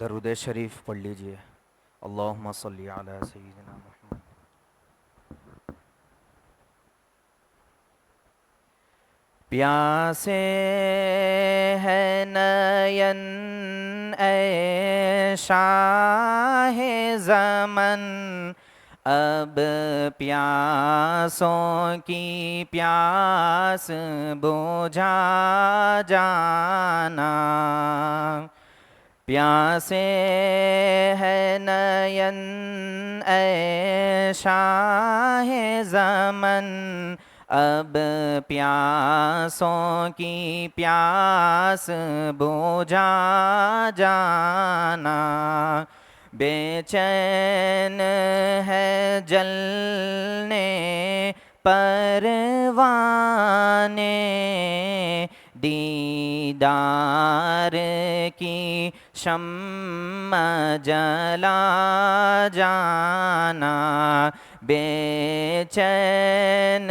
درود شریف پڑھ لیجئے۔ اللہم صلی علی سیدنا محمد۔ پیاسے ہے نین اے شاہ زمن، اب پیاسوں کی پیاس بجھا جانا۔ پیاسے ہے نین اے شاہ زمن، اب پیاسوں کی پیاس بجھا جانا۔ بے چین ہے جلنے پروانے، دیدار کی شمع جلا جانا۔ بے چین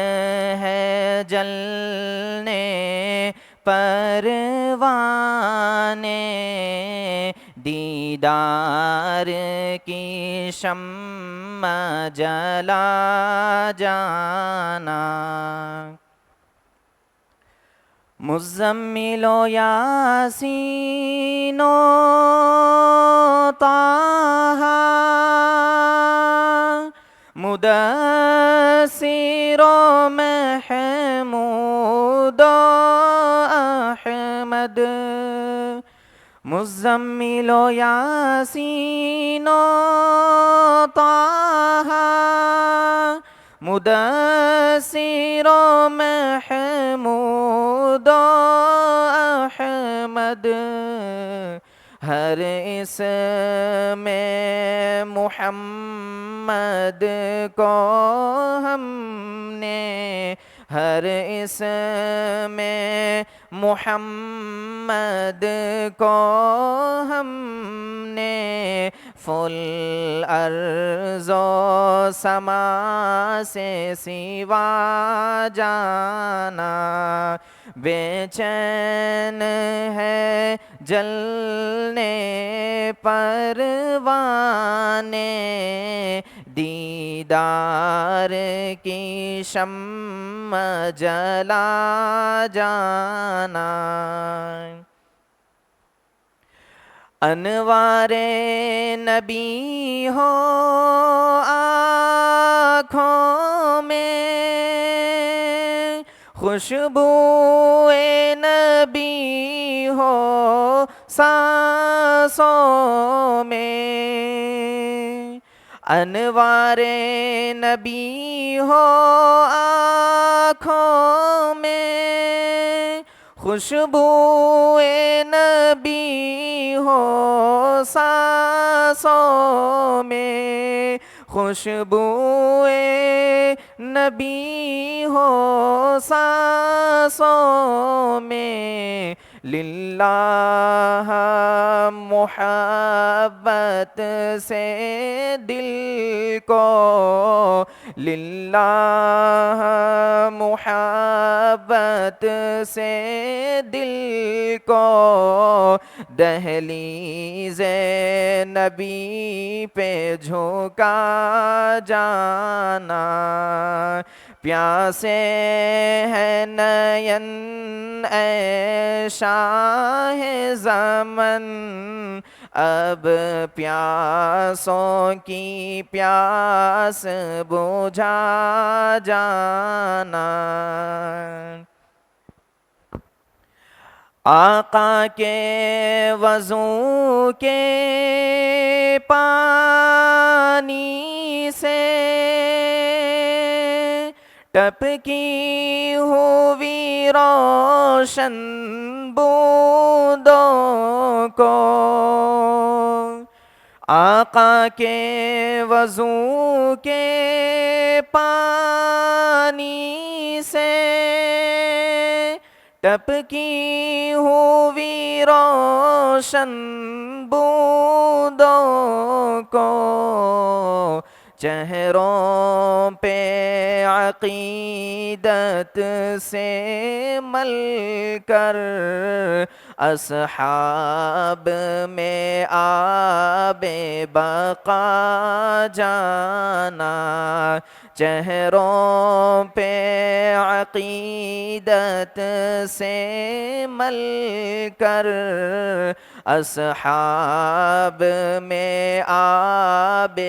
ہے جلنے پروانے، دیدار کی شمع جلا جانا۔ مزمل و یاسین و طٰہٰ، مدثر و محمود و احمد۔ مزمل و یاسین و طٰہٰ، مدثر و محمود و احمد۔ ہر اسم محمد کو ہم نے، ہر اسم محمد کو ہم نے، فل ارض و سما سے سوا جانا۔ بے چین ہے جلنے پروانے، دیدار کی شمع جلا جانا۔ انوار نبی ہو آنکھوں میں، خوشبو نبی ہو سانسوں میں۔ انوار نبی ہو آنکھوں میں، خوشبو نبی ہو سانسوں میں، خوشبو نبی ہو سانسوں میں۔ للہ محبت سے دل کو، للہ محبت سے دل کو، دہلیز نبی پہ جھکا جانا۔ پیاسے ہے نین اے شاہ زمن، اب پیاسوں کی پیاس بجھا جانا۔ آقا کے وضو کے پانی سے ٹپکی ہوئی روشن بوندوں کو، آقا کے وضو کے پانی سے ٹپکی ہوئی روشن بوندوں کو، چہروں پہ عقیدت سے مل کر اصحاب میں آب بقا جانا، چہروں پہ عقیدت سے مل کر اصحاب میں آب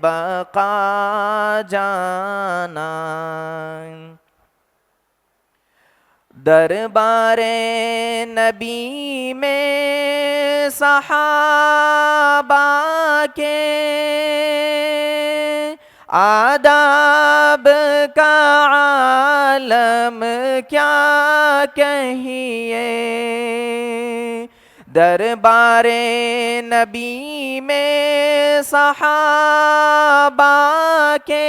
بقا جانا، دربار نبی میں صحابہ کے آداب کا عالم کیا کہیے، دربار نبی میں صحابہ کے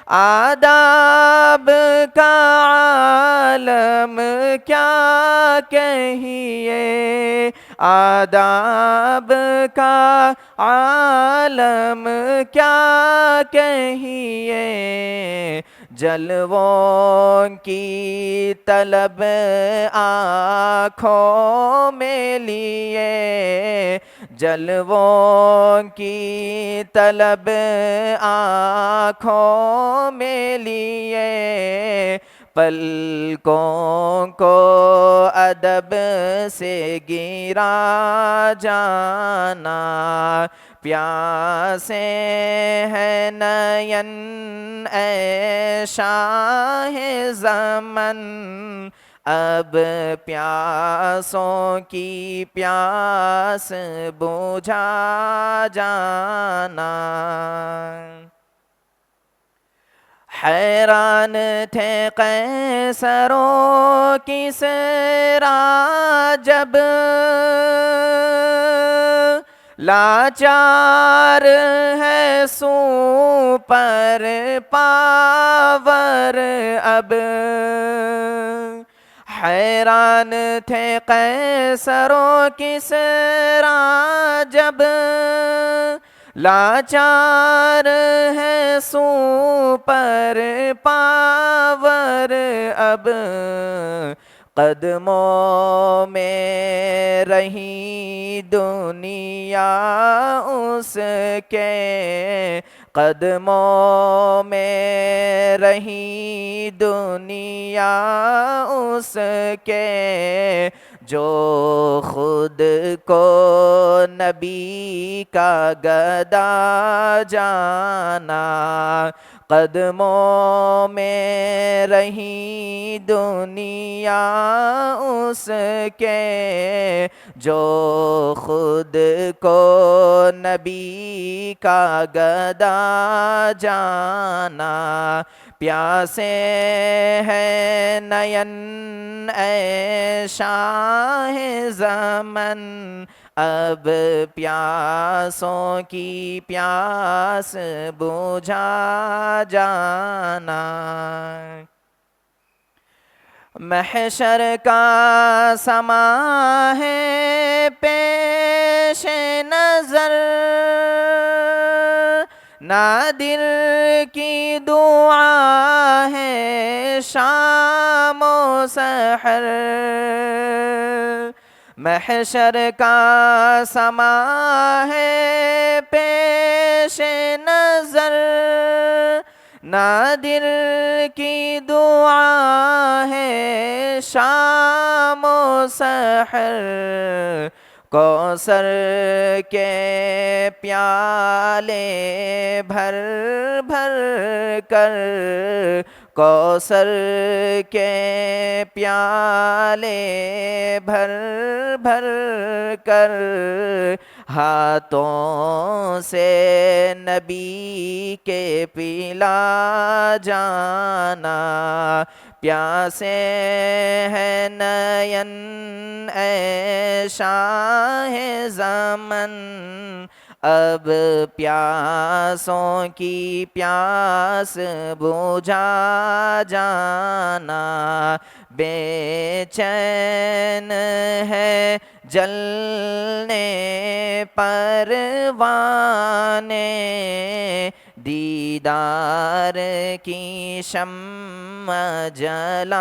آداب کا عالم کیا کہیے، آداب کا عالم کیا کہیے، جلووں کی طلب آنکھوں میں لیے، جلووں کی طلب آنکھوں میں لیے، پلکوں کو ادب سے گرا جانا، پیاسے ہیں نین اے شاہ زمن، اب پیاسوں کی پیاس بجھا جانا، حیران تھے قیصر و کسریٰ جب لاچار ہے سپر پاور اب، حیران تھے قیصر و کسریٰ جب لاچار ہے سپر پاور اب، قدموں میں رہی دنیا اس کے، قدموں میں رہی دنیا اس کے، جو خود کو نبی کا گدا جانا، قدموں میں رہی دنیا اس کے، جو خود کو نبی کا گدا جانا، پیاسے ہیں نین اے شاہ زمن، اب پیاسوں کی پیاس بجھا جانا، محشر کا سما ہے پیش نظر، نادر کی دعا ہے شام و سحر، محشر کا سما ہے پیش نظر، نادر کی دعا ہے شام و سحر، کوثر کے پیالے بھر بھر کر، کوثر کے پیالے بھر بھر کر، ہاتھوں سے نبی کے پلا جانا، پیاسے ہیں نین اے شاہ زمن، اب پیاسوں کی پیاس بجھا جانا، بے چین ہے جلنے پروانے دیدار کی شمع جلا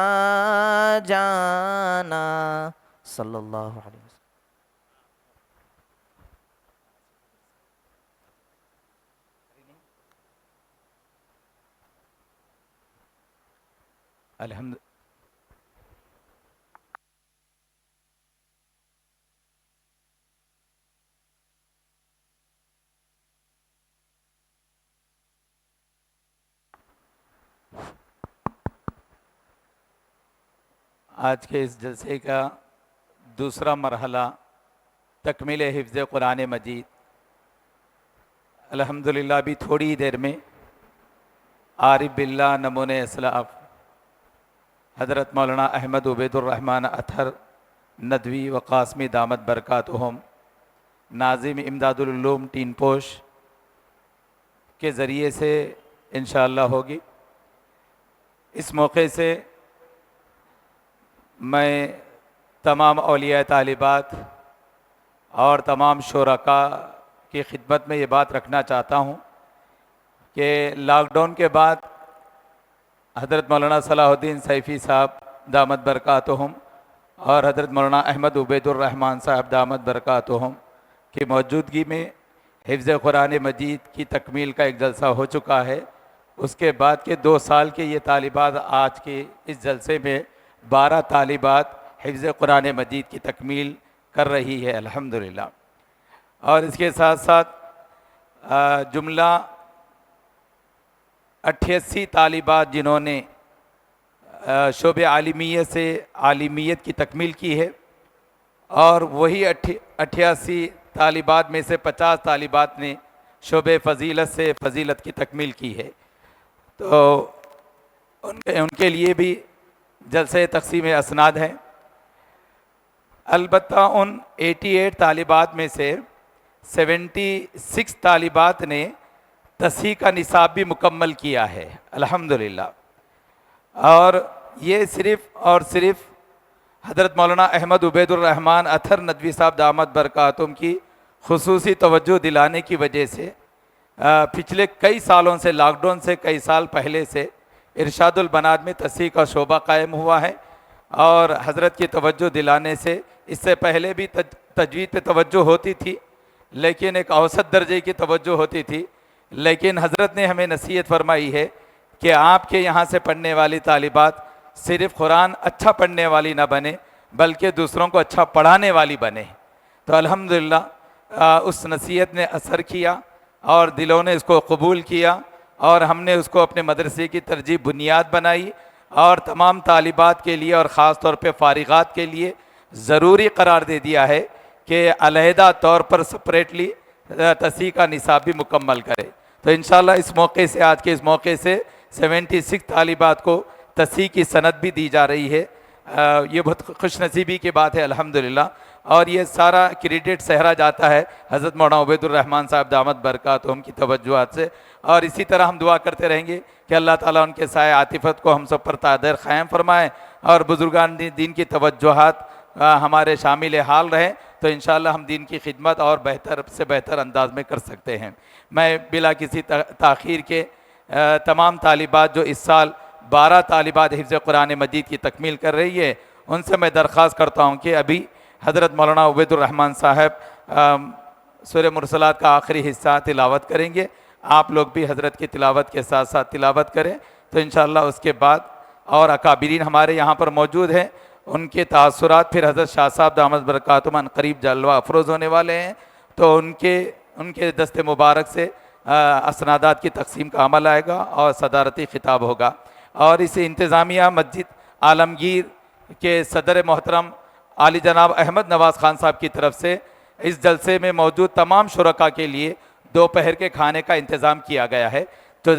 جانا صلی اللہ علیہ وسلم. الحمد آج کے اس جلسے کا دوسرا مرحلہ تکمیل حفظ قرآن مجید. الحمدللہ ابھی تھوڑی ہی دیر میں عارف باللہ نمونِ اسلاف حضرت مولانا احمد عبید الرحمن اطہر ندوی و قاسمی دامت برکاتہم ناظم امداد العلوم ٹین پوش کے ذریعے سے انشاءاللہ ہوگی. اس موقع سے میں تمام اولیاء طالبات اور تمام شرکاء کی خدمت میں یہ بات رکھنا چاہتا ہوں کہ لاک ڈاؤن کے بعد حضرت مولانا صلاح الدین سیفی صاحب دامت برکاتہم اور حضرت مولانا احمد عبید الرحمن صاحب دامت برکاتہم کی موجودگی میں حفظ قرآن مجید کی تکمیل کا ایک جلسہ ہو چکا ہے. اس کے بعد کے 2 سال کے یہ طالبات آج کے اس جلسے میں 12 طالبات حفظ قرآن مجید کی تکمیل کر رہی ہے الحمدللہ. اور اس کے ساتھ ساتھ جملہ 88 طالبات جنہوں نے شعبہ عالمیت سے عالمیت کی تکمیل کی ہے اور وہی 88 طالبات میں سے 50 طالبات نے شعبہ فضیلت سے فضیلت کی تکمیل کی ہے. تو ان کے لیے بھی جلسہ تقسیم اسناد ہیں. البتہ ان 88 طالبات میں سے 76 طالبات نے تصحیح کا نصاب بھی مکمل کیا ہے الحمدللہ. اور یہ صرف اور صرف حضرت مولانا احمد عبید الرحمن اطہر ندوی صاحب دامت برکاتہم کی خصوصی توجہ دلانے کی وجہ سے پچھلے کئی سالوں سے لاک ڈاؤن سے کئی سال پہلے سے ارشاد البنات میں تصحیح کا شعبہ قائم ہوا ہے. اور حضرت کی توجہ دلانے سے اس سے پہلے بھی تجوید پہ توجہ ہوتی تھی لیکن ایک اوسط درجے کی توجہ ہوتی تھی. لیکن حضرت نے ہمیں نصیحت فرمائی ہے کہ آپ کے یہاں سے پڑھنے والی طالبات صرف قرآن اچھا پڑھنے والی نہ بنے بلکہ دوسروں کو اچھا پڑھانے والی بنے. تو الحمدللہ اس نصیحت نے اثر کیا اور دلوں نے اس کو قبول کیا اور ہم نے اس کو اپنے مدرسے کی ترجیح بنیاد بنائی اور تمام طالبات کے لیے اور خاص طور پہ فارغات کے لیے ضروری قرار دے دیا ہے کہ علیحدہ طور پر سپریٹلی تصحیح کا نصاب بھی مکمل کرے. تو انشاءاللہ اس موقع سے آج کے اس موقع سے 76 طالبات کو تصحیح کی سند بھی دی جا رہی ہے. یہ بہت خوش نصیبی کی بات ہے الحمدللہ. اور یہ سارا کریڈٹ صحرا جاتا ہے حضرت مولانا عبید الرحمن صاحب دامت برکاتہم کی توجہات سے. اور اسی طرح ہم دعا کرتے رہیں گے کہ اللہ تعالیٰ ان کے سائے عاطفت کو ہم سب پر دائر قائم فرمائیں اور بزرگان دین کی توجہات ہمارے شامل حال رہیں تو انشاءاللہ ہم دین کی خدمت اور بہتر سے بہتر انداز میں کر سکتے ہیں. میں بلا کسی تاخیر کے تمام طالبات جو اس سال 12 طالبات حفظ قرآن مجید کی تکمیل کر رہی ہے ان سے میں درخواست کرتا ہوں کہ ابھی حضرت مولانا عبید الرحمن صاحب سورہ مرسلات کا آخری حصہ تلاوت کریں گے. آپ لوگ بھی حضرت کی تلاوت کے ساتھ ساتھ تلاوت کریں تو انشاءاللہ اس کے بعد اور اکابرین ہمارے یہاں پر موجود ہیں ان کے تاثرات پھر حضرت شاہ صاحب دامت برکاتہم ان قریب جلوہ افروز ہونے والے ہیں. تو ان کے دست مبارک سے اسنادات کی تقسیم کا عمل آئے گا اور صدارتی خطاب ہوگا. اور اس انتظامیہ مسجد عالمگیر کے صدر محترم عالی جناب احمد نواز خان صاحب کی طرف سے اس جلسے میں موجود تمام شرکاء کے لیے دوپہر کے کھانے کا انتظام کیا گیا ہے. تو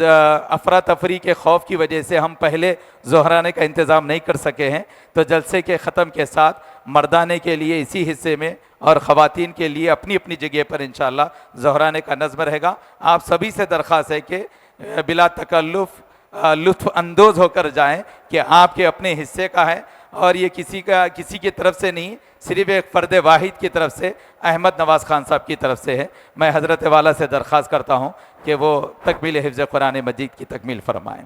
افراتفری کے خوف کی وجہ سے ہم پہلے ظہرانے کا انتظام نہیں کر سکے ہیں. تو جلسے کے ختم کے ساتھ مردانے کے لیے اسی حصے میں اور خواتین کے لیے اپنی اپنی جگہ پر انشاءاللہ ظہرانے کا نظم رہے گا. آپ سبھی سے درخواست ہے کہ بلا تکلف لطف اندوز ہو کر جائیں کہ آپ کے اپنے حصے کا ہے اور یہ کسی کی طرف سے نہیں صرف ایک فرد واحد کی طرف سے احمد نواز خان صاحب کی طرف سے ہے. میں حضرت والا سے درخواست کرتا ہوں کہ وہ تکمیل حفظ قرآن مجید کی تکمیل فرمائیں.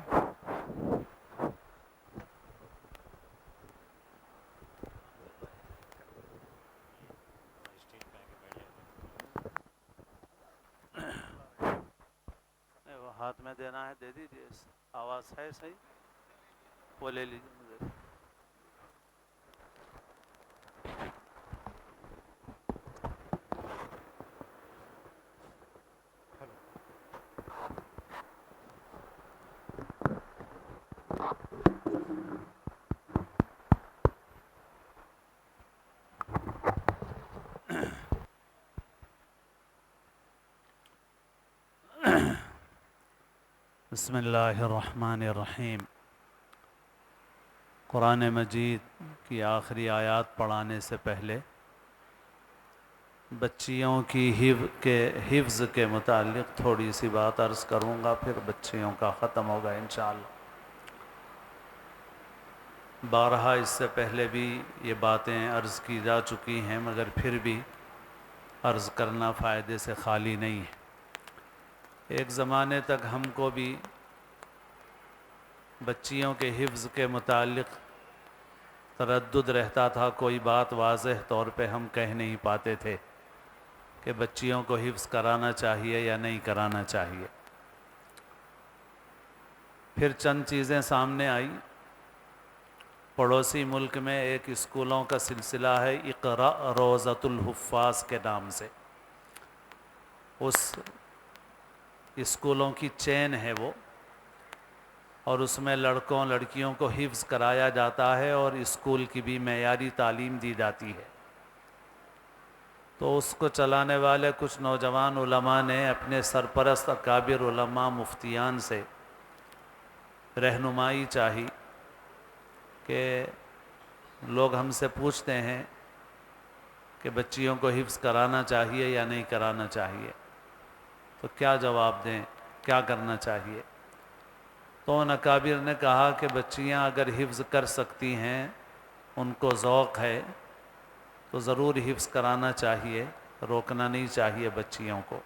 وہ ہاتھ میں دینا ہے دے دیجیے. آواز ہے صحیح؟ وہ لے لیجیے. بسم اللہ الرحمن الرحیم. قرآن مجید کی آخری آیات پڑھانے سے پہلے بچیوں کی حفظ کے متعلق تھوڑی سی بات عرض کروں گا، پھر بچیوں کا ختم ہوگا انشاءاللہ. بارہا اس سے پہلے بھی یہ باتیں عرض کی جا چکی ہیں، مگر پھر بھی عرض کرنا فائدے سے خالی نہیں ہے. ایک زمانے تک ہم کو بھی بچیوں کے حفظ کے متعلق تردد رہتا تھا. کوئی بات واضح طور پہ ہم کہہ نہیں پاتے تھے کہ بچیوں کو حفظ کرانا چاہیے یا نہیں کرانا چاہیے. پھر چند چیزیں سامنے آئیں. پڑوسی ملک میں ایک اسکولوں کا سلسلہ ہے اقرأ روضۃ الحفاظ کے نام سے. اس اسکولوں کی چین ہے وہ، اور اس میں لڑکوں لڑکیوں کو حفظ کرایا جاتا ہے اور اسکول کی بھی معیاری تعلیم دی جاتی ہے. تو اس کو چلانے والے کچھ نوجوان علماء نے اپنے سرپرست اکابر علماء مفتیان سے رہنمائی چاہی کہ لوگ ہم سے پوچھتے ہیں کہ بچیوں کو حفظ کرانا چاہیے یا نہیں کرانا چاہیے، تو کیا جواب دیں، کیا کرنا چاہیے. تو ان اکابر نے کہا کہ بچیاں اگر حفظ کر سکتی ہیں، ان کو ذوق ہے، تو ضرور حفظ کرانا چاہیے، روکنا نہیں چاہیے بچیوں کو.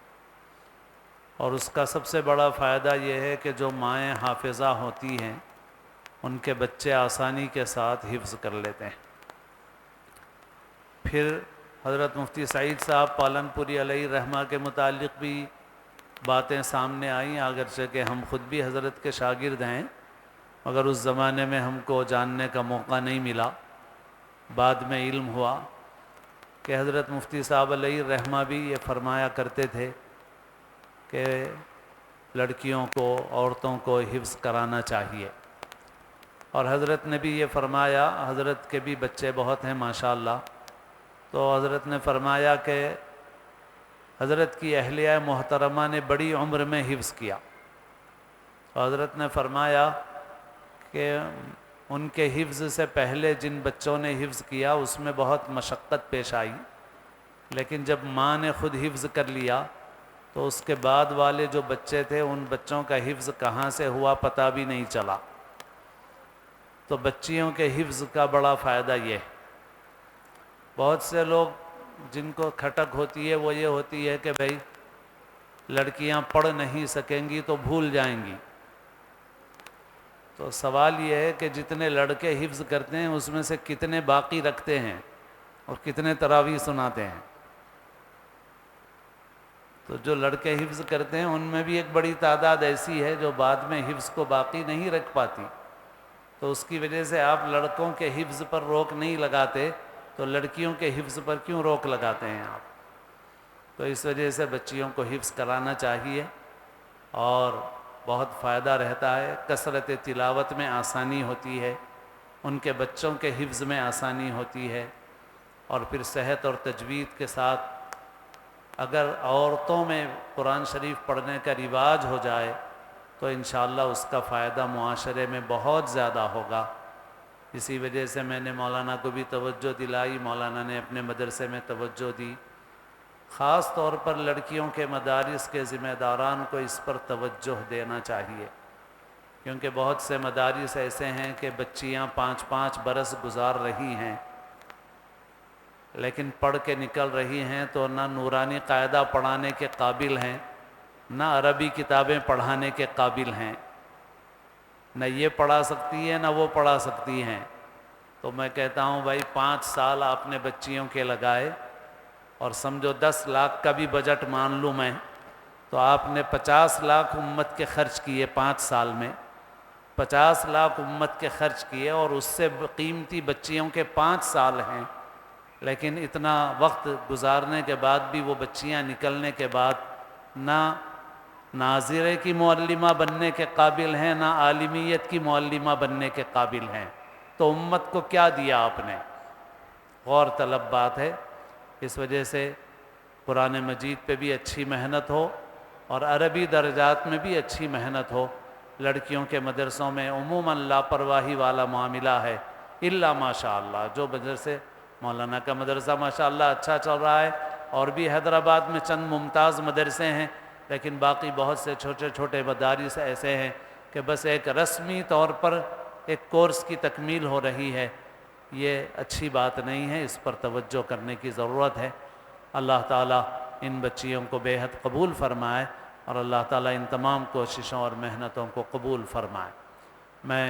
اور اس کا سب سے بڑا فائدہ یہ ہے کہ جو مائیں حافظہ ہوتی ہیں ان کے بچے آسانی کے ساتھ حفظ کر لیتے ہیں. پھر حضرت مفتی سعید صاحب پالنپوری علیہ رحمہ کے متعلق بھی باتیں سامنے آئیں، اگرچہ کہ ہم خود بھی حضرت کے شاگرد ہیں، مگر اس زمانے میں ہم کو جاننے کا موقع نہیں ملا. بعد میں علم ہوا کہ حضرت مفتی صاحب علیہ رحمہ بھی یہ فرمایا کرتے تھے کہ لڑکیوں کو، عورتوں کو حفظ کرانا چاہیے. اور حضرت نے بھی یہ فرمایا، حضرت کے بھی بچے بہت ہیں ماشاءاللہ، تو حضرت نے فرمایا کہ حضرت کی اہلیہ محترمہ نے بڑی عمر میں حفظ کیا. حضرت نے فرمایا کہ ان کے حفظ سے پہلے جن بچوں نے حفظ کیا اس میں بہت مشقت پیش آئی، لیکن جب ماں نے خود حفظ کر لیا تو اس کے بعد والے جو بچے تھے ان بچوں کا حفظ کہاں سے ہوا پتہ بھی نہیں چلا. تو بچیوں کے حفظ کا بڑا فائدہ یہ ہے. بہت سے لوگ جن کو کھٹک ہوتی ہے وہ یہ ہوتی ہے کہ بھئی لڑکیاں پڑھ نہیں سکیں گی تو بھول جائیں گی. تو سوال یہ ہے کہ جتنے لڑکے حفظ کرتے ہیں اس میں سے کتنے باقی رکھتے ہیں اور کتنے تراویح سناتے ہیں. تو جو لڑکے حفظ کرتے ہیں ان میں بھی ایک بڑی تعداد ایسی ہے جو بعد میں حفظ کو باقی نہیں رکھ پاتی. تو اس کی وجہ سے آپ لڑکوں کے حفظ پر روک نہیں لگاتے تو لڑکیوں کے حفظ پر کیوں روک لگاتے ہیں آپ؟ تو اس وجہ سے بچیوں کو حفظ کرانا چاہیے اور بہت فائدہ رہتا ہے. کثرت تلاوت میں آسانی ہوتی ہے، ان کے بچوں کے حفظ میں آسانی ہوتی ہے، اور پھر صحت اور تجوید کے ساتھ اگر عورتوں میں قرآن شریف پڑھنے کا رواج ہو جائے تو انشاءاللہ اس کا فائدہ معاشرے میں بہت زیادہ ہوگا. اسی وجہ سے میں نے مولانا کو بھی توجہ دلائی، مولانا نے اپنے مدرسے میں توجہ دی. خاص طور پر لڑکیوں کے مدارس کے ذمہ داران کو اس پر توجہ دینا چاہیے، کیونکہ بہت سے مدارس ایسے ہیں کہ بچیاں 5-5 برس گزار رہی ہیں لیکن پڑھ کے نکل رہی ہیں تو نہ نورانی قاعدہ پڑھانے کے قابل ہیں، نہ عربی کتابیں پڑھانے کے قابل ہیں، نہ یہ پڑھا سکتی ہے نہ وہ پڑھا سکتی ہیں۔ تو میں کہتا ہوں بھائی 5 سال آپ نے بچیوں کے لگائے، اور سمجھو 10 لاکھ کا بھی بجٹ مان لوں میں، تو آپ نے 50 لاکھ امت کے خرچ کیے 5 سال میں، 50 لاکھ امت کے خرچ کیے، اور اس سے قیمتی بچیوں کے 5 سال ہیں، لیکن اتنا وقت گزارنے کے بعد بھی وہ بچیاں نکلنے کے بعد نہ ناظرے کی معلمہ بننے کے قابل ہیں، نہ عالمیت کی معلمہ بننے کے قابل ہیں، تو امت کو کیا دیا آپ نے؟ غور طلب بات ہے۔ اس وجہ سے قرآن مجید پہ بھی اچھی محنت ہو، اور عربی درجات میں بھی اچھی محنت ہو۔ لڑکیوں کے مدرسوں میں عموماً لاپرواہی والا معاملہ ہے، الا ماشاء اللہ، جو مدرسے مولانا کا مدرسہ ماشاءاللہ اچھا چل رہا ہے، اور بھی حیدرآباد میں چند ممتاز مدرسے ہیں، لیکن باقی بہت سے چھوٹے چھوٹے مدارس ایسے ہیں کہ بس ایک رسمی طور پر ایک کورس کی تکمیل ہو رہی ہے۔ یہ اچھی بات نہیں ہے، اس پر توجہ کرنے کی ضرورت ہے۔ اللہ تعالیٰ ان بچیوں کو بے حد قبول فرمائے، اور اللہ تعالیٰ ان تمام کوششوں اور محنتوں کو قبول فرمائے۔ میں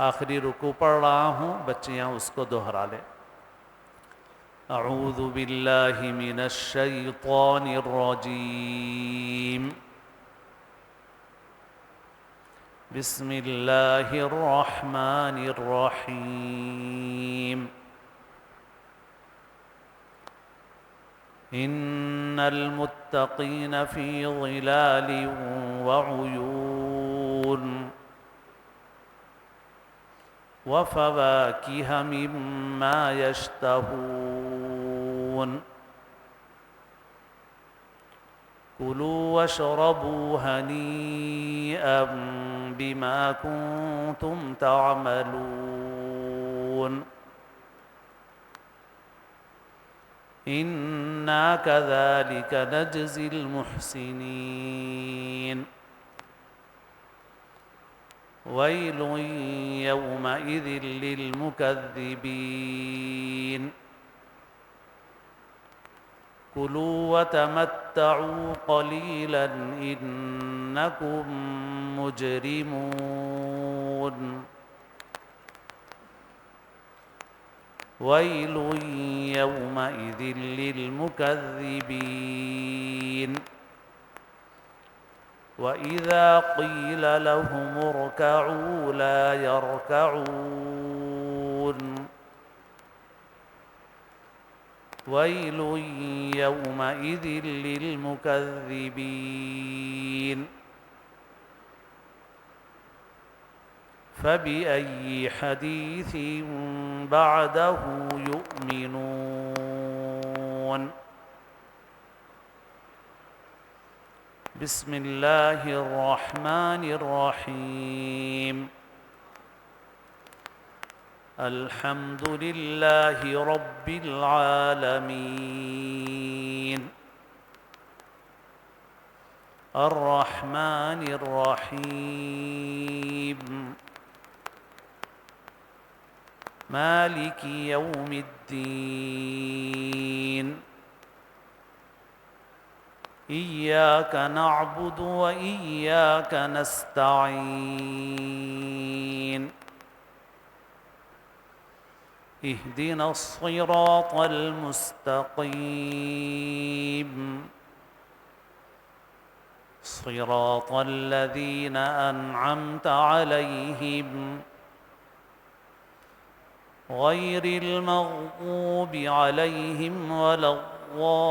آخری رکوع پڑھ رہا ہوں، بچیاں اس کو دہرا لیں۔ اعوذ باللہ من الشیطان الرجیم، بسم اللہ الرحمن الرحیم۔ ان المتقین فی ظلال وعیون وفواکہ مما یشتہون کلوا واشربوا ہنیئا بما کنتم تعملون انا كذلك نجزی المحسنین ویل یومئذ للمکذبین کلوا وتمتعوا قلیلا انکم مجرمون ویل یومئذ للمکذبین وَإِذَا قِيلَ لَهُمُ ارْكَعُوا لَا يَرْكَعُونَ وَيْلٌ يَوْمَئِذٍ لِّلْمُكَذِّبِينَ فَبِأَيِّ حَدِيثٍ بَعْدَهُ يُؤْمِنُونَ بسم اللہ الرحمن الرحیم الحمد للہ رب العالمین الرحمن الرحیم مالک یوم الدین إياك نعبد وإياك نستعين اهدنا الصراط المستقيم صراط الذين أنعمت عليهم غير المغضوب عليهم ولا الضالين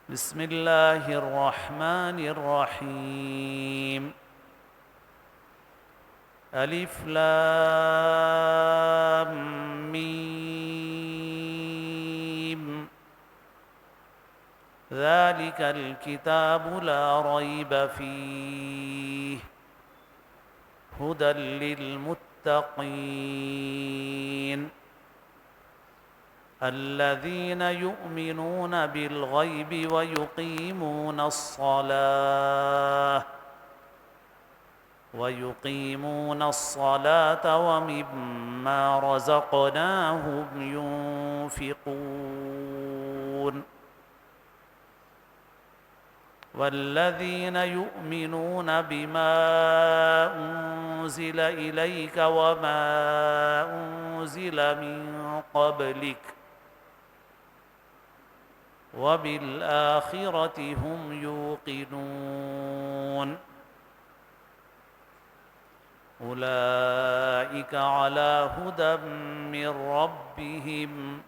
بسم اللہ الرحمن الرحیم الف لام میم ذلك الكتاب لا ريب فيه هدى للمتقين الذين يؤمنون بالغيب ويقيمون الصلاة ويقيمون الصلاة ومما رزقناهم ينفقون والذين يؤمنون بما أنزل إليك وما أنزل من قبلك وبالآخرة هم يوقنون أولئك على هدى من ربهم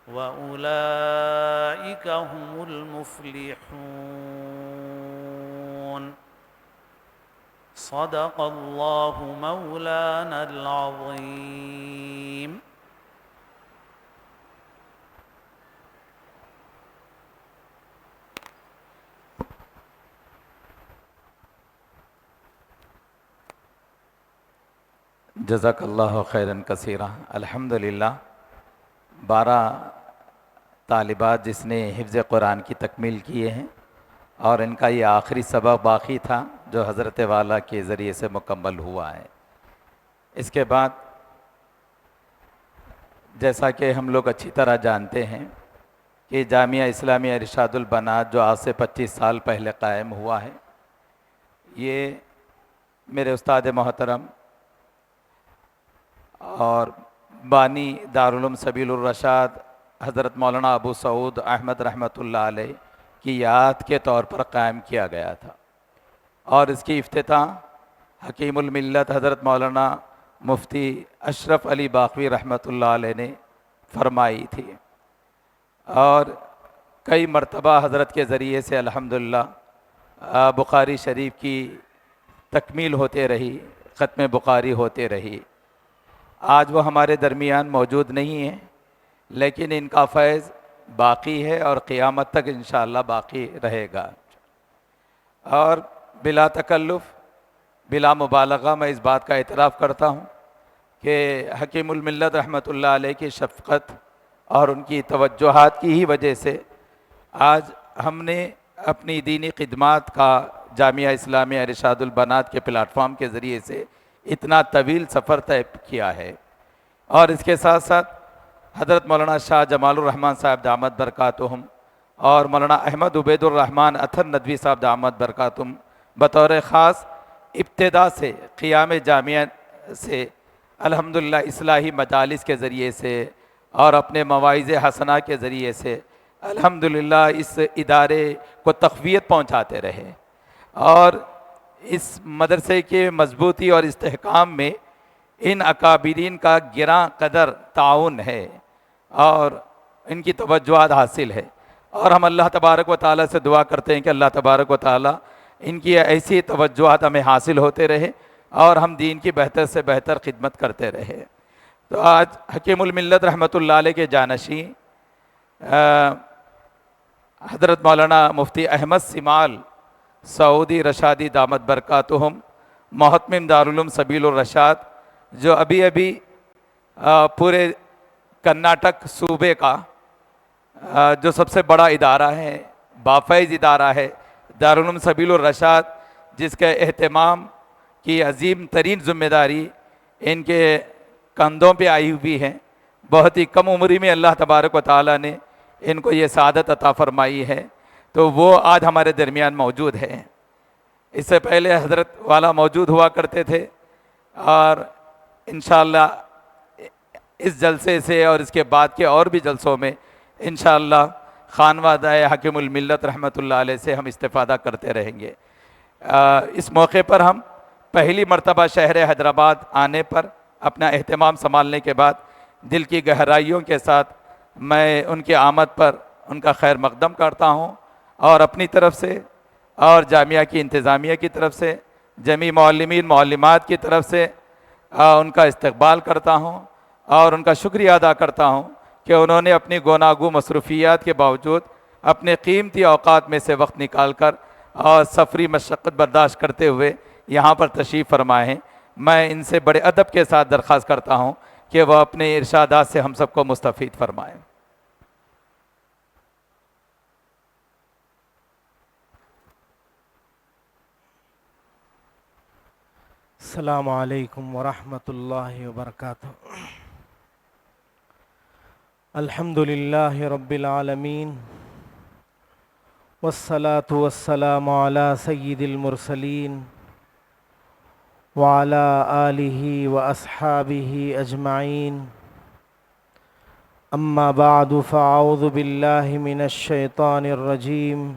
وأولئك هم المفلحون صدق الله مولانا العظيم. جزاک اللہ خیراً کثیرا. الحمدللہ 12 طالبات جس نے حفظ قرآن کی تکمیل کیے ہیں اور ان کا یہ آخری سبق باقی تھا جو حضرت والا کے ذریعے سے مکمل ہوا ہے. اس کے بعد جیسا کہ ہم لوگ اچھی طرح جانتے ہیں کہ جامعہ اسلامیہ ارشاد البنات جو آج سے 25 سال پہلے قائم ہوا ہے، یہ میرے استاد محترم اور بانی دارالعلوم سبیل الرشاد حضرت مولانا ابو سعود احمد رحمۃ اللہ علیہ کی یاد کے طور پر قائم کیا گیا تھا، اور اس کی افتتاح حکیم الملت حضرت مولانا مفتی اشرف علی باقوی رحمۃ اللہ علیہ نے فرمائی تھی، اور کئی مرتبہ حضرت کے ذریعے سے الحمدللہ بخاری شریف کی تکمیل ہوتے رہی، ختم بخاری ہوتے رہی. آج وہ ہمارے درمیان موجود نہیں ہیں، لیکن ان کا فیض باقی ہے اور قیامت تک انشاءاللہ باقی رہے گا. اور بلا تکلف بلا مبالغہ میں اس بات کا اعتراف کرتا ہوں کہ حکیم الملت رحمۃ اللہ علیہ کی شفقت اور ان کی توجہات کی ہی وجہ سے آج ہم نے اپنی دینی خدمات کا جامعہ اسلامیہ ارشاد البنات کے پلیٹ فارم کے ذریعے سے اتنا طویل سفر طے کیا ہے. اور اس کے ساتھ ساتھ حضرت مولانا شاہ جمال الرحمن صاحب دامت برکاتہم اور مولانا احمد عبید الرحمن اطہر ندوی صاحب دامت برکاتہم بطور خاص ابتدا سے قیام جامعہ سے الحمدللہ اصلاحی مجالس کے ذریعے سے اور اپنے مواعظ حسنہ کے ذریعے سے الحمدللہ اس ادارے کو تقویت پہنچاتے رہے، اور اس مدرسے کے مضبوطی اور استحکام میں ان اکابرین کا گراں قدر تعاون ہے اور ان کی توجہات حاصل ہے. اور ہم اللہ تبارک و تعالیٰ سے دعا کرتے ہیں کہ اللہ تبارک و تعالیٰ ان کی ایسی توجہات ہمیں حاصل ہوتے رہے اور ہم دین کی بہتر سے بہتر خدمت کرتے رہے. تو آج حکیم الملت رحمۃ اللہ علیہ کے جانشین حضرت مولانا مفتی احمد سمال سعودی رشادی دامت برکاتہم محتمم دارالعلوم سبیل الرشاد جو ابھی پورے کرناٹک صوبے کا جو سب سے بڑا ادارہ ہے، بافیض ادارہ ہے دارالعلوم سبیل الرشاد، جس کے اہتمام کی عظیم ترین ذمہ داری ان کے کندھوں پہ آئی ہوئی ہے. بہت ہی کم عمری میں اللہ تبارک و تعالیٰ نے ان کو یہ سعادت عطا فرمائی ہے، تو وہ آج ہمارے درمیان موجود ہے. اس سے پہلے حضرت والا موجود ہوا کرتے تھے، اور انشاءاللہ اس جلسے سے اور اس کے بعد کے اور بھی جلسوں میں انشاءاللہ خانوادہ حکیم الملت رحمۃ اللہ علیہ سے ہم استفادہ کرتے رہیں گے. اس موقع پر ہم پہلی مرتبہ شہر حیدرآباد آنے پر اپنا اہتمام سنبھالنے کے بعد دل کی گہرائیوں کے ساتھ میں ان کی آمد پر ان کا خیر مقدم کرتا ہوں، اور اپنی طرف سے اور جامعہ کی انتظامیہ کی طرف سے جمیع معلمین معلمات کی طرف سے ان کا استقبال کرتا ہوں اور ان کا شکریہ ادا کرتا ہوں کہ انہوں نے اپنی گوناگو مصروفیات کے باوجود اپنے قیمتی اوقات میں سے وقت نکال کر اور سفری مشقت برداشت کرتے ہوئے یہاں پر تشریف فرمائے ہیں. میں ان سے بڑے ادب کے ساتھ درخواست کرتا ہوں کہ وہ اپنے ارشادات سے ہم سب کو مستفید فرمائیں. السلام علیکم ورحمۃ اللہ وبرکاتہ۔ الحمد للہ رب العالمین والصلاة والسلام علی سید المرسلین وعلی آلہ واصحابہ اجمعین، اما بعد فاعوذ باللہ من الشیطان الرجیم،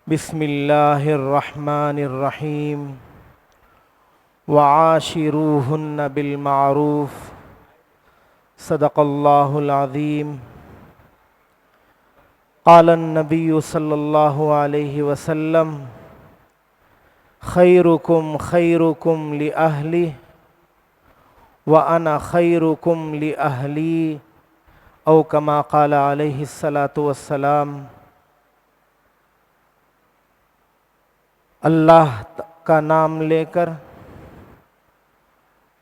بسم اللہ الرحمن الرحیم، وعاشروہن بالمعروف، صدق اللہ العظیم۔ قال النبی صلی اللہ علیہ وسلم، خیرکم خیرکم لأہلہ وأنا خیرکم لأہلی، او کما قال علیہ الصلاۃ والسلام۔ اللہ کا نام لے کر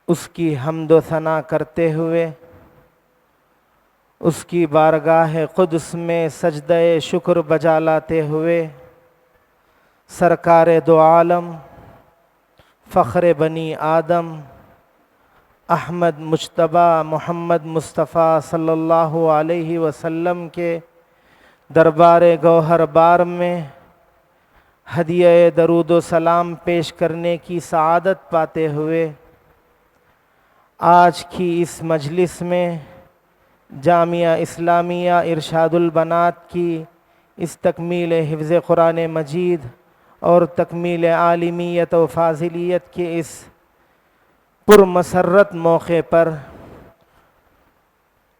اس کی حمد و ثنا کرتے ہوئے اس کی بارگاہ قدس میں سجدہ شکر بجا لاتے ہوئے سرکار دو عالم فخر بنی آدم احمد مجتبی محمد مصطفیٰ صلی اللہ علیہ وسلم کے دربار گوہر بار میں ہدیہ درود و سلام پیش کرنے کی سعادت پاتے ہوئے آج کی اس مجلس میں جامعہ اسلامیہ ارشاد البنات کی اس تکمیل حفظ قرآن مجید اور تکمیل عالمیت و فاضلیت کے اس پرمسرت موقع پر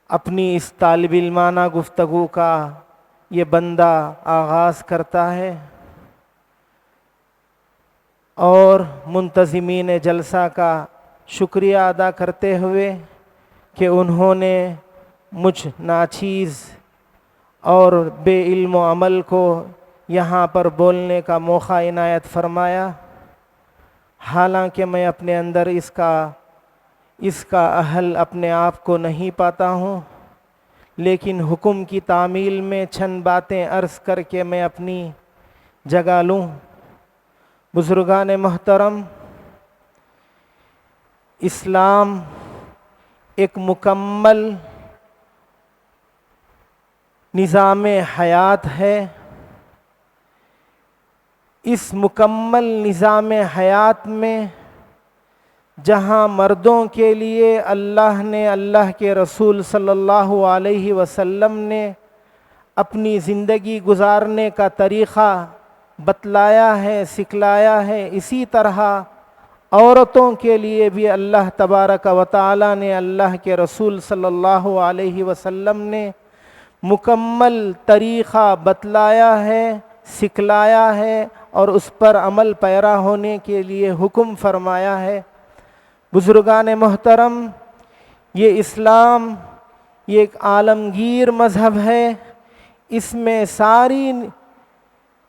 اپنی اس طالب علمانہ گفتگو کا یہ بندہ آغاز کرتا ہے اور منتظمین جلسہ کا شکریہ ادا کرتے ہوئے کہ انہوں نے مجھ ناچیز اور بے علم و عمل کو یہاں پر بولنے کا موقع عنایت فرمایا، حالانکہ میں اپنے اندر اس کا اہل اپنے آپ کو نہیں پاتا ہوں، لیکن حکم کی تعمیل میں چند باتیں عرض کر کے میں اپنی جگہ لوں۔ بزرگان محترم، اسلام ایک مکمل نظام حیات ہے۔ اس مکمل نظام حیات میں جہاں مردوں کے لیے اللہ نے، اللہ کے رسول صلی اللہ علیہ وسلم نے اپنی زندگی گزارنے کا طریقہ بتلایا ہے، سکھلایا ہے، اسی طرح عورتوں کے لیے بھی اللہ تبارک و تعالی نے، اللہ کے رسول صلی اللہ علیہ وسلم نے مکمل طریقہ بتلایا ہے، سکھلایا ہے اور اس پر عمل پیرا ہونے کے لیے حکم فرمایا ہے۔ بزرگان محترم، یہ اسلام یہ ایک عالمگیر مذہب ہے۔ اس میں ساری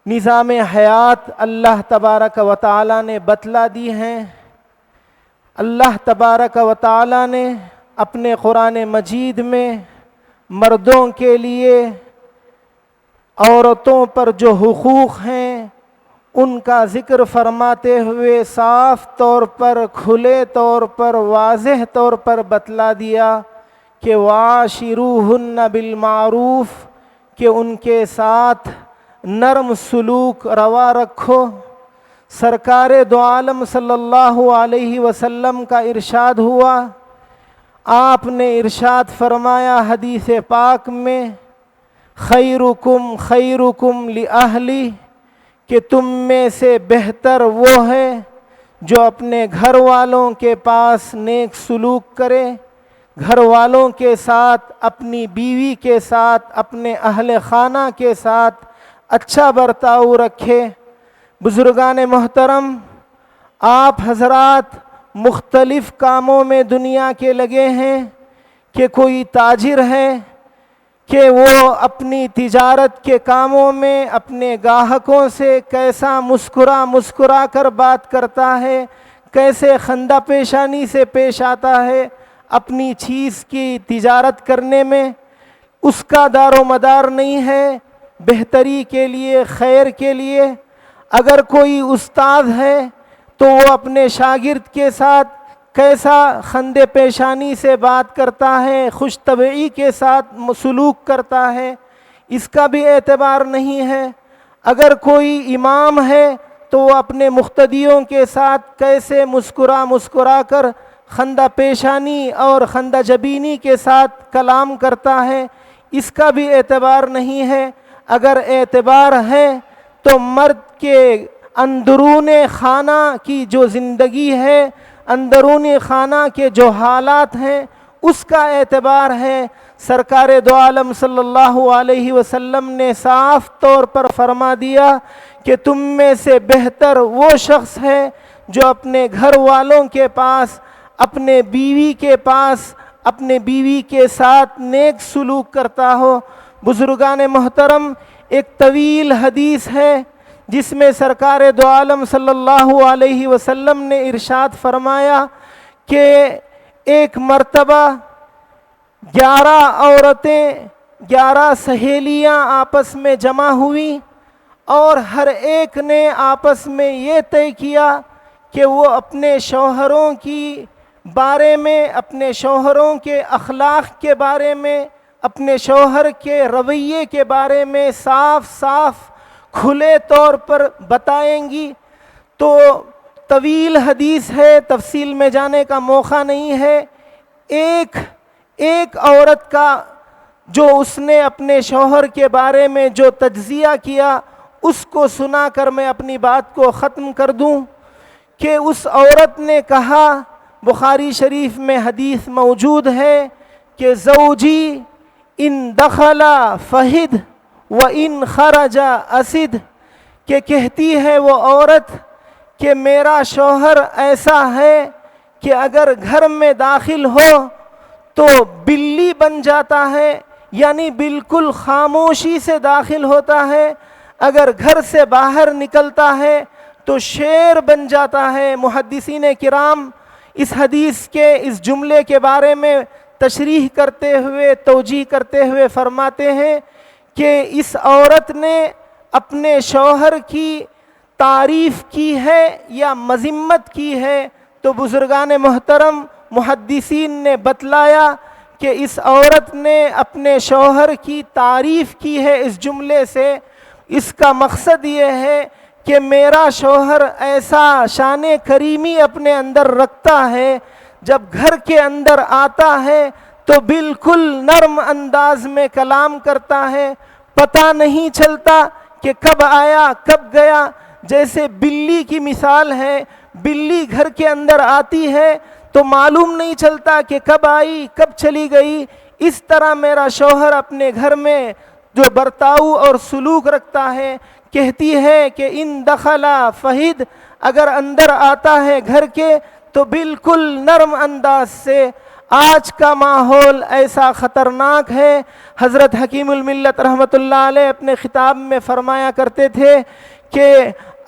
نظام حیات اللہ تبارک و تعالی نے بتلا دی ہیں۔ اللہ تبارک و تعالی نے اپنے قرآن مجید میں مردوں کے لیے عورتوں پر جو حقوق ہیں ان کا ذکر فرماتے ہوئے صاف طور پر، کھلے طور پر، واضح طور پر بتلا دیا کہ وعاشروہن بالمعروف، کہ ان کے ساتھ نرم سلوک روا رکھو۔ سرکار دو عالم صلی اللہ علیہ وسلم کا ارشاد ہوا، آپ نے ارشاد فرمایا حدیث پاک میں، خیرکم خیرکم لأہلی، کہ تم میں سے بہتر وہ ہے جو اپنے گھر والوں کے پاس نیک سلوک کرے، گھر والوں کے ساتھ، اپنی بیوی کے ساتھ، اپنے اہل خانہ کے ساتھ اچھا برتاؤ رکھے۔ بزرگان محترم، آپ حضرات مختلف کاموں میں دنیا کے لگے ہیں، کہ کوئی تاجر ہے کہ وہ اپنی تجارت کے کاموں میں اپنے گاہکوں سے کیسا مسکرا کر بات کرتا ہے، کیسے خندہ پیشانی سے پیش آتا ہے اپنی چیز کی تجارت کرنے میں، اس کا دار و مدار نہیں ہے بہتری کے لیے، خیر کے لیے۔ اگر کوئی استاد ہے تو وہ اپنے شاگرد کے ساتھ کیسا خند پیشانی سے بات کرتا ہے، خوش طبعی کے ساتھ سلوک کرتا ہے، اس کا بھی اعتبار نہیں ہے۔ اگر کوئی امام ہے تو وہ اپنے مقتدیوں کے ساتھ کیسے مسکرا کر خندہ پیشانی اور خندہ جبینی کے ساتھ کلام کرتا ہے، اس کا بھی اعتبار نہیں ہے۔ اگر اعتبار ہے تو مرد کے اندرون خانہ کی جو زندگی ہے، اندرون خانہ کے جو حالات ہیں، اس کا اعتبار ہے۔ سرکار دو عالم صلی اللہ علیہ وسلم نے صاف طور پر فرما دیا کہ تم میں سے بہتر وہ شخص ہے جو اپنے گھر والوں کے پاس، اپنے بیوی کے پاس، اپنے بیوی کے ساتھ نیک سلوک کرتا ہو۔ بزرگان محترم، ایک طویل حدیث ہے جس میں سرکار دو عالم صلی اللہ علیہ وسلم نے ارشاد فرمایا کہ ایک مرتبہ 11 عورتیں، 11 سہیلیاں آپس میں جمع ہوئیں اور ہر ایک نے آپس میں یہ طے کیا کہ وہ اپنے شوہروں کی بارے میں، اپنے شوہروں کے اخلاق کے بارے میں، اپنے شوہر کے رویے کے بارے میں صاف صاف کھلے طور پر بتائیں گی۔ تو طویل حدیث ہے، تفصیل میں جانے کا موقع نہیں ہے۔ ایک عورت کا جو اس نے اپنے شوہر کے بارے میں جو تجزیہ کیا، اس کو سنا کر میں اپنی بات کو ختم کر دوں کہ اس عورت نے کہا، بخاری شریف میں حدیث موجود ہے کہ زوجی ان دخل فہد و ان خرج اسد، کہ کہتی ہے وہ عورت کہ میرا شوہر ایسا ہے کہ اگر گھر میں داخل ہو تو بلی بن جاتا ہے، یعنی بالکل خاموشی سے داخل ہوتا ہے، اگر گھر سے باہر نکلتا ہے تو شیر بن جاتا ہے۔ محدثین کرام اس حدیث کے اس جملے کے بارے میں تشریح کرتے ہوئے، توجیہ کرتے ہوئے فرماتے ہیں کہ اس عورت نے اپنے شوہر کی تعریف کی ہے یا مذمت کی ہے؟ تو بزرگان محترم، محدثین نے بتلایا کہ اس عورت نے اپنے شوہر کی تعریف کی ہے اس جملے سے۔ اس کا مقصد یہ ہے کہ میرا شوہر ایسا شان کریمی اپنے اندر رکھتا ہے، جب گھر کے اندر آتا ہے تو بالکل نرم انداز میں کلام کرتا ہے، پتہ نہیں چلتا کہ کب آیا کب گیا۔ جیسے بلی کی مثال ہے، بلی گھر کے اندر آتی ہے تو معلوم نہیں چلتا کہ کب آئی کب چلی گئی۔ اس طرح میرا شوہر اپنے گھر میں جو برتاؤ اور سلوک رکھتا ہے، کہتی ہے کہ ان دخلا فہد، اگر اندر آتا ہے گھر کے تو بالکل نرم انداز سے۔ آج کا ماحول ایسا خطرناک ہے، حضرت حکیم الملت رحمۃ اللہ علیہ اپنے خطاب میں فرمایا کرتے تھے کہ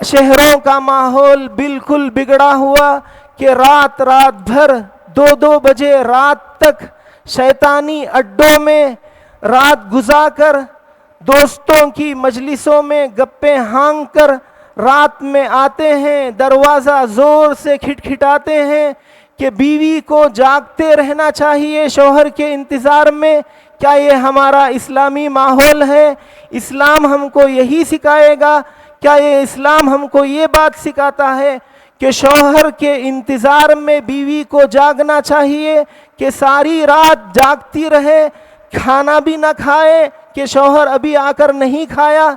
شہروں کا ماحول بالکل بگڑا ہوا کہ رات بھر 2 بجے رات تک شیطانی اڈوں میں رات گزار کر، دوستوں کی مجلسوں میں گپیں ہانک کر رات میں آتے ہیں، دروازہ زور سے کھٹکھٹاتے ہیں کہ بیوی کو جاگتے رہنا چاہیے شوہر کے انتظار میں۔ کیا یہ ہمارا اسلامی ماحول ہے؟ اسلام ہم کو یہی سکھائے گا؟ کیا یہ اسلام ہم کو یہ بات سکھاتا ہے کہ شوہر کے انتظار میں بیوی کو جاگنا چاہیے، کہ ساری رات جاگتی رہے، کھانا بھی نہ کھائے کہ شوہر ابھی آ کر نہیں کھایا؟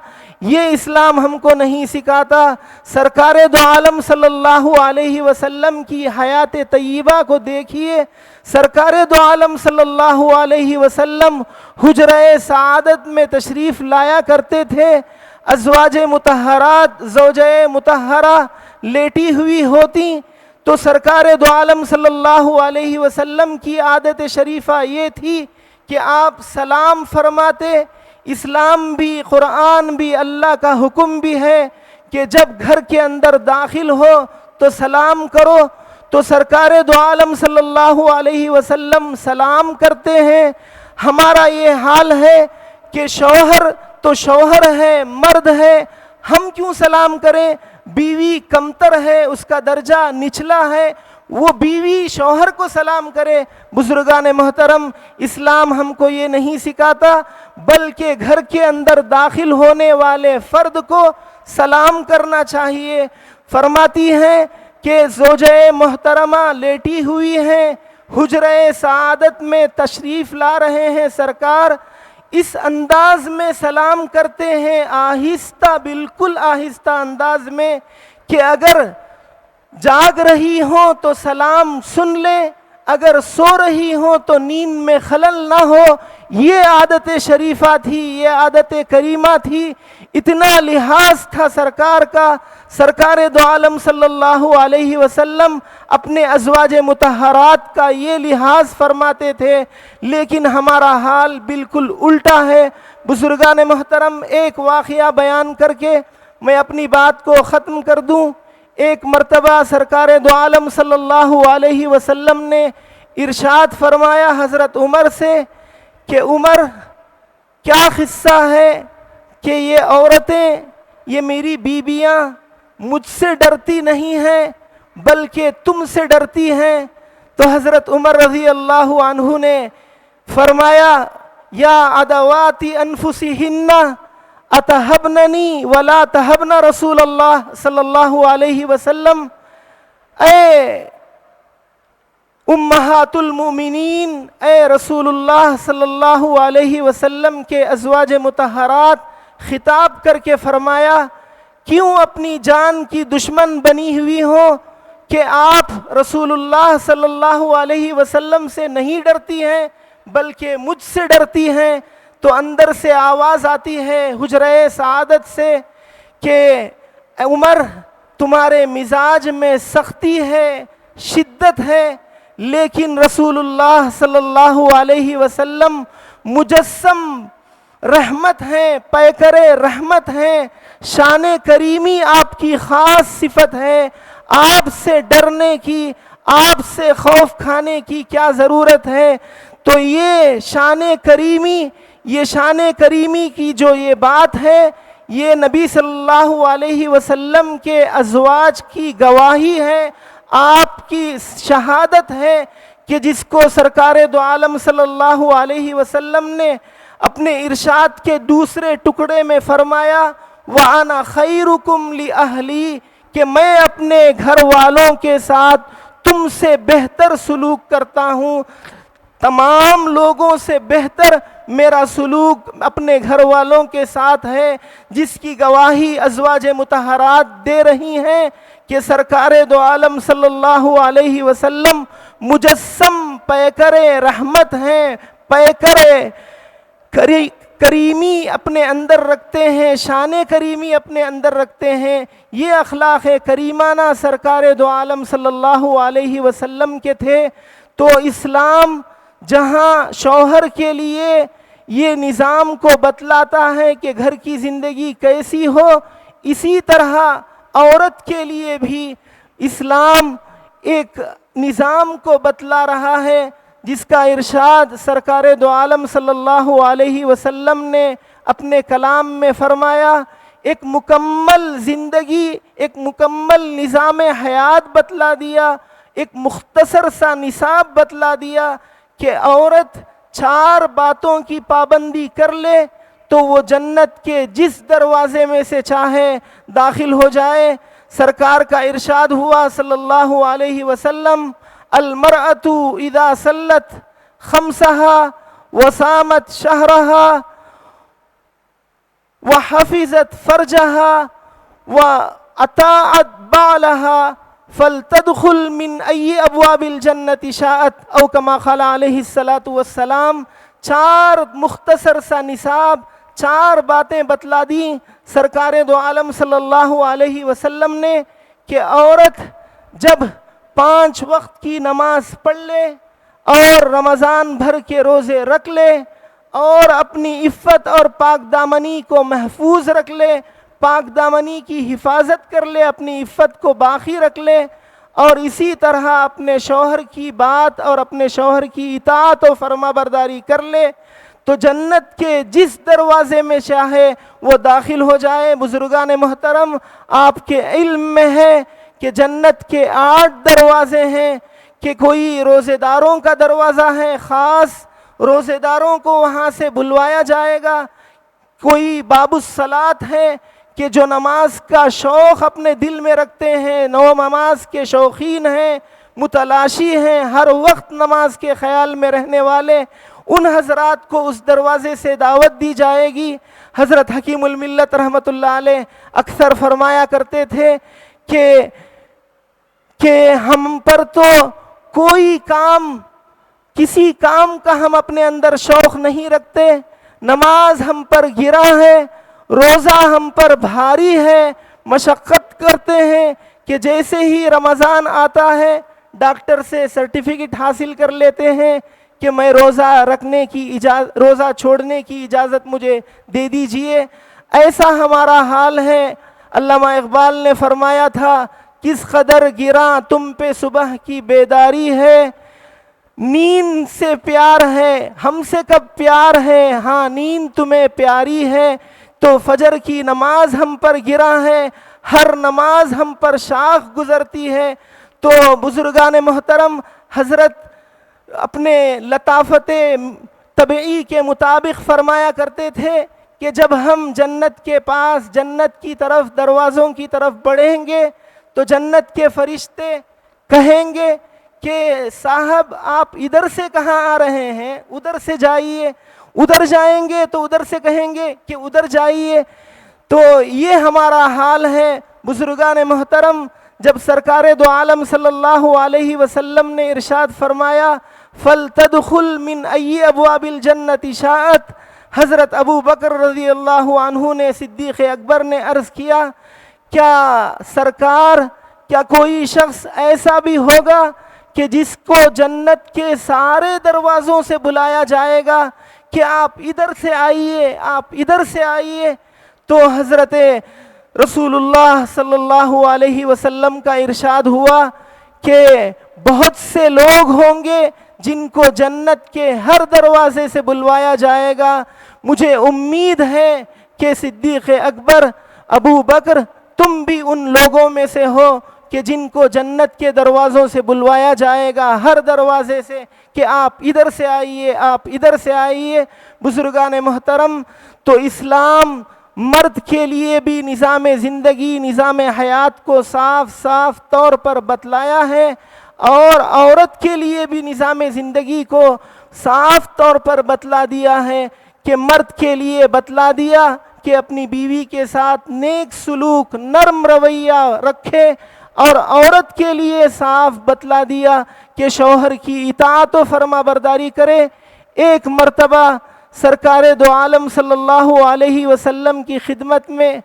یہ اسلام ہم کو نہیں سکھاتا۔ سرکار دو عالم صلی اللہ علیہ وسلم کی حیات طیبہ کو دیکھیے۔ سرکار دو عالم صلی اللہ علیہ وسلم حجرہ سعادت میں تشریف لایا کرتے تھے، ازواج مطہرات، زوجہ مطہرہ لیٹی ہوئی ہوتی تو سرکار دو عالم صلی اللہ علیہ وسلم کی عادت شریفہ یہ تھی کہ آپ سلام فرماتے۔ اسلام بھی، قرآن بھی، اللہ کا حکم بھی ہے کہ جب گھر کے اندر داخل ہو تو سلام کرو۔ تو سرکار دو عالم صلی اللہ علیہ وسلم سلام کرتے ہیں۔ ہمارا یہ حال ہے کہ شوہر تو شوہر ہے، مرد ہے، ہم کیوں سلام کریں؟ بیوی کمتر ہے، اس کا درجہ نچلا ہے، وہ بیوی شوہر کو سلام کرے۔ بزرگان محترم، اسلام ہم کو یہ نہیں سکھاتا، بلکہ گھر کے اندر داخل ہونے والے فرد کو سلام کرنا چاہیے۔ فرماتی ہیں کہ زوجہ محترمہ لیٹی ہوئی ہیں، حجرہ سعادت میں تشریف لا رہے ہیں، سرکار اس انداز میں سلام کرتے ہیں، آہستہ، بالکل آہستہ انداز میں، کہ اگر جاگ رہی ہوں تو سلام سن لیں، اگر سو رہی ہوں تو نیند میں خلل نہ ہو۔ یہ عادت شریفہ تھی، یہ عادت کریمہ تھی، اتنا لحاظ تھا سرکار کا۔ سرکار دو عالم صلی اللہ علیہ وسلم اپنے ازواج مطہرات کا یہ لحاظ فرماتے تھے، لیکن ہمارا حال بالکل الٹا ہے۔ بزرگان محترم، ایک واقعہ بیان کر کے میں اپنی بات کو ختم کر دوں۔ ایک مرتبہ سرکار دو عالم صلی اللہ علیہ وسلم نے ارشاد فرمایا حضرت عمر سے کہ عمر، کیا قصہ ہے کہ یہ عورتیں، یہ میری بیویاں مجھ سے ڈرتی نہیں ہیں بلکہ تم سے ڈرتی ہیں؟ تو حضرت عمر رضی اللہ عنہ نے فرمایا، یا عدواتی انفسہن اتہبننی ولا تہبن رسول اللہ صلی اللہ علیہ وسلم، اے امہات المؤمنین، اے رسول اللہ صلی اللہ علیہ وسلم کے ازواج مطہرات، خطاب کر کے فرمایا، کیوں اپنی جان کی دشمن بنی ہوئی ہو کہ آپ رسول اللہ صلی اللہ علیہ وسلم سے نہیں ڈرتی ہیں بلکہ مجھ سے ڈرتی ہیں؟ تو اندر سے آواز آتی ہے حجرہ سعادت سے کہ عمر، تمہارے مزاج میں سختی ہے، شدت ہے، لیکن رسول اللہ صلی اللہ علیہ وسلم مجسم رحمت ہیں، پیکر رحمت ہیں، شان کریمی آپ کی خاص صفت ہے، آپ سے ڈرنے کی، آپ سے خوف کھانے کی کیا ضرورت ہے؟ تو یہ شان کریمی، یہ شان کریمی کی جو یہ بات ہے، یہ نبی صلی اللہ علیہ وسلم کے ازواج کی گواہی ہے، آپ کی شہادت ہے کہ جس کو سرکار دو عالم صلی اللہ علیہ وسلم نے اپنے ارشاد کے دوسرے ٹکڑے میں فرمایا، وَأَنَا خَيْرُكُمْ لِأَهْلِي، کہ میں اپنے گھر والوں کے ساتھ تم سے بہتر سلوک کرتا ہوں، تمام لوگوں سے بہتر میرا سلوک اپنے گھر والوں کے ساتھ ہے، جس کی گواہی ازواج مطہرات دے رہی ہیں کہ سرکار دو عالم صلی اللہ علیہ وسلم مجسم پیکر رحمت ہیں، پیکر کریمی اپنے اندر رکھتے ہیں، شان کریمی اپنے اندر رکھتے ہیں۔ یہ اخلاق کریمانہ سرکار دو عالم صلی اللہ علیہ وسلم کے تھے۔ تو اسلام جہاں شوہر کے لیے یہ نظام کو بتلاتا ہے کہ گھر کی زندگی کیسی ہو، اسی طرح عورت کے لیے بھی اسلام ایک نظام کو بتلا رہا ہے، جس کا ارشاد سرکار دو عالم صلی اللہ علیہ وسلم نے اپنے کلام میں فرمایا۔ ایک مکمل زندگی، ایک مکمل نظام حیات بتلا دیا، ایک مختصر سا نصاب بتلا دیا کہ عورت 4 باتوں کی پابندی کر لے تو وہ جنت کے جس دروازے میں سے چاہے داخل ہو جائے۔ سرکار کا ارشاد ہوا صلی اللہ علیہ وسلم، المرأة اذا صلت خمسها وصامت شهرها وحفظت فرجها وأطاعت بعلها فلتدخل من أي أبواب الجنة شاءت، او كما قال علیہ الصلاۃ والسلام۔ 4 مختصر سا نصاب، 4 باتیں بتلا دیں سرکار دو عالم صلی اللہ علیہ وسلم نے کہ عورت جب 5 وقت کی نماز پڑھ لے اور رمضان بھر کے روزے رکھ لے اور اپنی عفت اور پاک دامنی کو محفوظ رکھ لے، پاک دامنی کی حفاظت کر لے، اپنی عفت کو باقی رکھ لے، اور اسی طرح اپنے شوہر کی بات اور اپنے شوہر کی اطاعت و فرما برداری کر لے، تو جنت کے جس دروازے میں چاہے وہ داخل ہو جائے۔ بزرگان محترم، آپ کے علم میں ہے کہ جنت کے 8 دروازے ہیں، کہ کوئی روزے داروں کا دروازہ ہے، خاص روزے داروں کو وہاں سے بلوایا جائے گا۔ کوئی باب الصلاۃ ہے کہ جو نماز کا شوق اپنے دل میں رکھتے ہیں، نماز کے شوقین ہیں، متلاشی ہیں، ہر وقت نماز کے خیال میں رہنے والے، ان حضرات کو اس دروازے سے دعوت دی جائے گی۔ حضرت حکیم الملت رحمۃ اللہ علیہ اکثر فرمایا کرتے تھے کہ ہم پر تو کوئی کام، کسی کام کا ہم اپنے اندر شوق نہیں رکھتے، نماز ہم پر گرا ہے، روزہ ہم پر بھاری ہے، مشقت کرتے ہیں کہ جیسے ہی رمضان آتا ہے ڈاکٹر سے سرٹیفکیٹ حاصل کر لیتے ہیں کہ میں روزہ چھوڑنے کی اجازت مجھے دے دیجئے۔ ایسا ہمارا حال ہے۔ علامہ اقبال نے فرمایا تھا، کس قدر گراں تم پہ صبح کی بیداری ہے، نیند سے پیار ہے ہم سے کب پیار ہے، ہاں نیند تمہیں پیاری ہے، تو فجر کی نماز ہم پر گرا ہے، ہر نماز ہم پر شاخ گزرتی ہے۔ تو بزرگان محترم، حضرت اپنے لطافت طبعی کے مطابق فرمایا کرتے تھے کہ جب ہم جنت کے پاس، جنت کی طرف، دروازوں کی طرف بڑھیں گے تو جنت کے فرشتے کہیں گے کہ صاحب آپ ادھر سے کہاں آ رہے ہیں، ادھر سے جائیے۔ ادھر جائیں گے تو ادھر سے کہیں گے کہ ادھر جائیے۔ تو یہ ہمارا حال ہے۔ بزرگان محترم، جب سرکار دو عالم صلی اللہ علیہ وسلم نے ارشاد فرمایا فَلْتَدْخُلْ مِنْ أَيِّ أَبْوَابِ الْجَنَّةِ شَاءَتْ، حضرت ابو بکر رضی اللہ عنہ نے، صدیق اکبر نے عرض کیا، کیا سرکار، کیا کوئی شخص ایسا بھی ہوگا کہ جس کو جنت کے سارے دروازوں سے بلایا جائے گا کہ آپ ادھر سے آئیے، آپ ادھر سے آئیے؟ تو حضرت رسول اللہ صلی اللہ علیہ وسلم کا ارشاد ہوا کہ بہت سے لوگ ہوں گے جن کو جنت کے ہر دروازے سے بلوایا جائے گا۔ مجھے امید ہے کہ صدیق اکبر، ابو بکر، تم بھی ان لوگوں میں سے ہو کہ جن کو جنت کے دروازوں سے بلوایا جائے گا، ہر دروازے سے، کہ آپ ادھر سے آئیے، آپ ادھر سے آئیے۔ بزرگان محترم، تو اسلام مرد کے لیے بھی نظام زندگی، نظام حیات کو صاف طور پر بتلایا ہے، اور عورت کے لیے بھی نظام زندگی کو صاف طور پر بتلا دیا ہے کہ مرد کے لیے بتلا دیا کہ اپنی بیوی کے ساتھ نیک سلوک، نرم رویہ رکھے، اور عورت کے لیے صاف بتلا دیا کہ شوہر کی اطاعت و فرما برداری کرے۔ ایک مرتبہ سرکار دو عالم صلی اللہ علیہ وسلم کی خدمت میں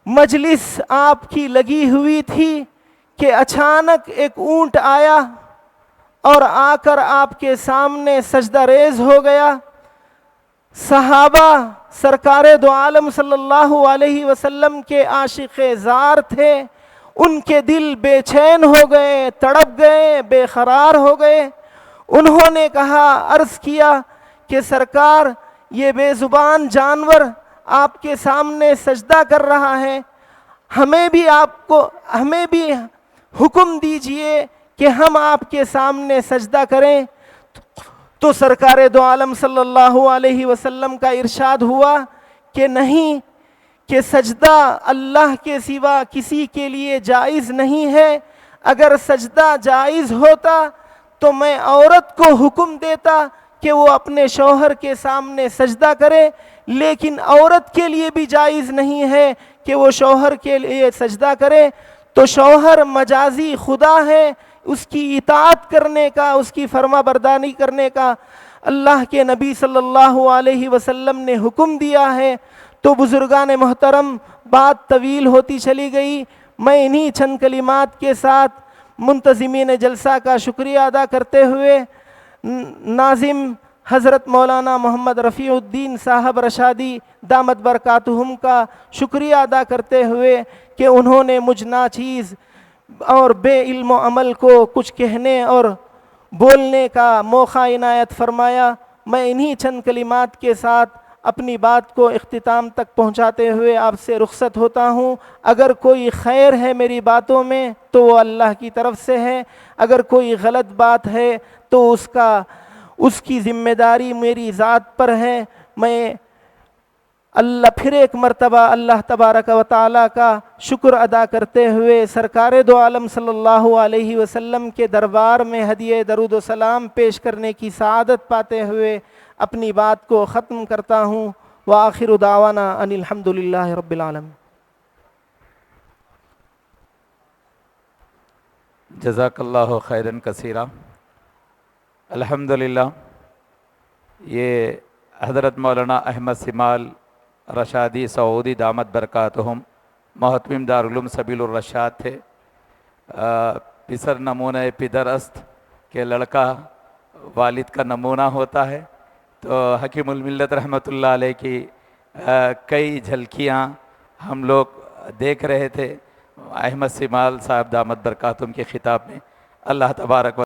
مجلس آپ کی لگی ہوئی تھی کہ اچانک ایک اونٹ آیا اور آ کر آپ کے سامنے سجدہ ریز ہو گیا۔ صحابہ سرکار دو عالم صلی اللہ علیہ وسلم کے عاشق زار تھے، ان کے دل بے چین ہو گئے، تڑپ گئے، بے قرار ہو گئے۔ انہوں نے کہا، عرض کیا کہ سرکار، یہ بے زبان جانور آپ کے سامنے سجدہ کر رہا ہے، ہمیں بھی حکم دیجئے کہ ہم آپ کے سامنے سجدہ کریں۔ تو سرکار دو عالم صلی اللہ علیہ وسلم کا ارشاد ہوا کہ نہیں، کہ سجدہ اللہ کے سوا کسی کے لیے جائز نہیں ہے۔ اگر سجدہ جائز ہوتا تو میں عورت کو حکم دیتا کہ وہ اپنے شوہر کے سامنے سجدہ کرے، لیکن عورت کے لیے بھی جائز نہیں ہے کہ وہ شوہر کے لیے سجدہ کرے۔ تو شوہر مجازی خدا ہے، اس کی اطاعت کرنے کا، اس کی فرما برداری کرنے کا اللہ کے نبی صلی اللہ علیہ وسلم نے حکم دیا ہے۔ تو بزرگان محترم، بات طویل ہوتی چلی گئی، میں انہی چند کلمات کے ساتھ منتظمین جلسہ کا شکریہ ادا کرتے ہوئے ناظم حضرت مولانا محمد رفیع الدین صاحب رشادی دامت برکاتہم کا شکریہ ادا کرتے ہوئے کہ انہوں نے مجھ ناچیز اور بے علم و عمل کو کچھ کہنے اور بولنے کا موقع عنایت فرمایا، میں انہی چند کلمات کے ساتھ اپنی بات کو اختتام تک پہنچاتے ہوئے آپ سے رخصت ہوتا ہوں۔ اگر کوئی خیر ہے میری باتوں میں تو وہ اللہ کی طرف سے ہے، اگر کوئی غلط بات ہے تو اس کی ذمہ داری میری ذات پر ہے۔ میں پھر ایک مرتبہ اللہ تبارک و تعالیٰ کا شکر ادا کرتے ہوئے سرکار دو عالم صلی اللہ علیہ وسلم کے دربار میں ہدیہ درود و سلام پیش کرنے کی سعادت پاتے ہوئے اپنی بات کو ختم کرتا ہوں۔ وآخر دعوانا ان الحمد للہ رب العالمین۔ جزاک اللہ خیرن کثیرہ۔ الحمدللہ یہ حضرت مولانا احمد سمال رشادی سعودی دامت برکاتہم محتمم دارالعلوم سبیل الرشاد تھے۔ پسر نمونہ پدر است کہ لڑکا والد کا نمونہ ہوتا ہے، تو حکیم الملت رحمۃ اللہ علیہ کی کئی جھلکیاں ہم لوگ دیکھ رہے تھے احمد سمال صاحب دامت برکاتہم کے خطاب میں۔ اللہ تبارک و